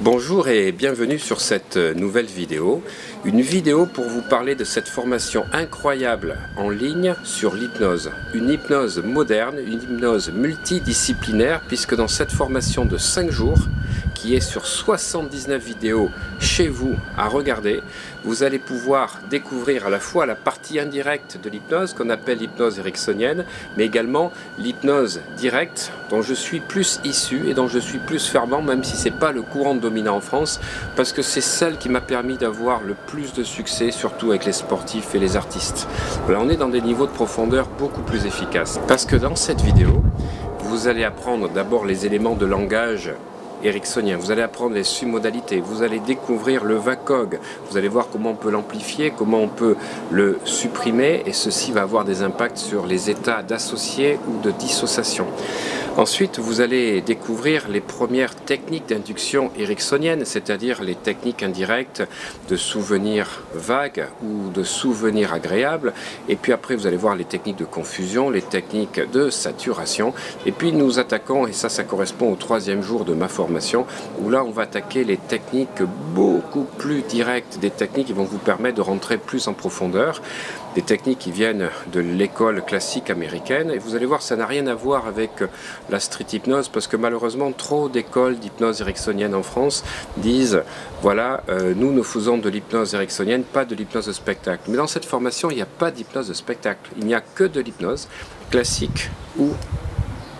Bonjour et bienvenue sur cette nouvelle vidéo. Une vidéo pour vous parler de cette formation incroyable en ligne sur l'hypnose. Une hypnose moderne, une hypnose multidisciplinaire, puisque dans cette formation de 5 jours, qui est sur 79 vidéos chez vous à regarder, vous allez pouvoir découvrir à la fois la partie indirecte de l'hypnose qu'on appelle l'hypnose ericksonienne, mais également l'hypnose directe dont je suis plus issu et dont je suis plus fervent, même si ce n'est pas le courant dominant en France, parce que c'est celle qui m'a permis d'avoir le plus de succès, surtout avec les sportifs et les artistes. Là, on est dans des niveaux de profondeur beaucoup plus efficaces. Parce que dans cette vidéo, vous allez apprendre d'abord les éléments de langage ericksonien, vous allez apprendre les submodalités, vous allez découvrir le VACOG, vous allez voir comment on peut l'amplifier, comment on peut le supprimer, et ceci va avoir des impacts sur les états d'associé ou de dissociation. Ensuite, vous allez découvrir les premières techniques d'induction ericksonienne, c'est-à-dire les techniques indirectes de souvenirs vagues ou de souvenirs agréables. Et puis après, vous allez voir les techniques de confusion, les techniques de saturation. Et puis nous attaquons, et ça correspond au 3e jour de ma formation, où là on va attaquer les techniques beaucoup plus directes, des techniques qui vont vous permettre de rentrer plus en profondeur. Des techniques qui viennent de l'école classique américaine, et vous allez voir, ça n'a rien à voir avec la street hypnose, parce que malheureusement trop d'écoles d'hypnose ericksonienne en France disent voilà, nous faisons de l'hypnose ericksonienne, pas de l'hypnose de spectacle. Mais dans cette formation, il n'y a pas d'hypnose de spectacle, il n'y a que de l'hypnose classique ou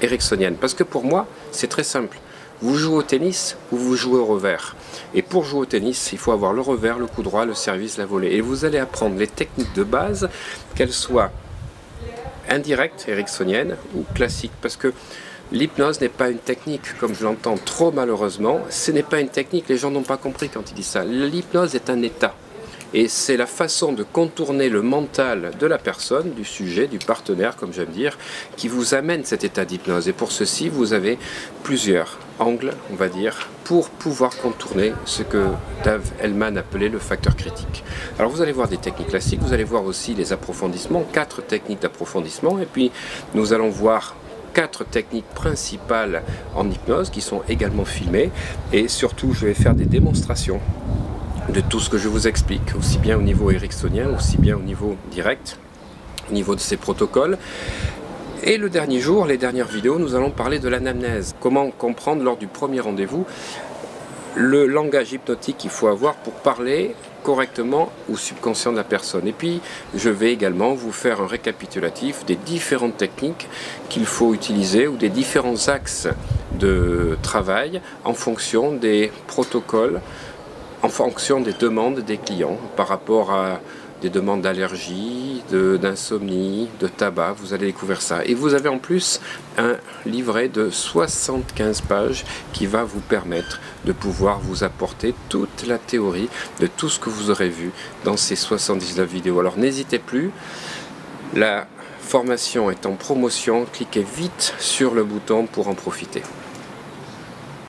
ericksonienne, parce que pour moi c'est très simple. Vous jouez au tennis ou vous jouez au revers. Et pour jouer au tennis, il faut avoir le revers, le coup droit, le service, la volée. Et vous allez apprendre les techniques de base, qu'elles soient indirectes, ericksoniennes ou classiques. Parce que l'hypnose n'est pas une technique, comme je l'entends trop malheureusement. Ce n'est pas une technique, les gens n'ont pas compris quand ils disent ça. L'hypnose est un état. Et c'est la façon de contourner le mental de la personne, du sujet, du partenaire, comme j'aime dire, qui vous amène cet état d'hypnose. Et pour ceci, vous avez plusieurs angles, on va dire, pour pouvoir contourner ce que Dave Hellman appelait le facteur critique. Alors vous allez voir des techniques classiques, vous allez voir aussi les approfondissements, 4 techniques d'approfondissement, et puis nous allons voir 4 techniques principales en hypnose qui sont également filmées, et surtout je vais faire des démonstrations de tout ce que je vous explique, aussi bien au niveau ericksonien, aussi bien au niveau direct, au niveau de ces protocoles. Et le dernier jour, les dernières vidéos, nous allons parler de l'anamnèse. Comment comprendre lors du premier rendez-vous le langage hypnotique qu'il faut avoir pour parler correctement au subconscient de la personne. Et puis, je vais également vous faire un récapitulatif des différentes techniques qu'il faut utiliser ou des différents axes de travail en fonction des protocoles, en fonction des demandes des clients par rapport à des demandes d'allergie, d'insomnie, de tabac, vous allez découvrir ça. Et vous avez en plus un livret de 75 pages qui va vous permettre de pouvoir vous apporter toute la théorie de tout ce que vous aurez vu dans ces 79 vidéos. Alors n'hésitez plus, la formation est en promotion, cliquez vite sur le bouton pour en profiter.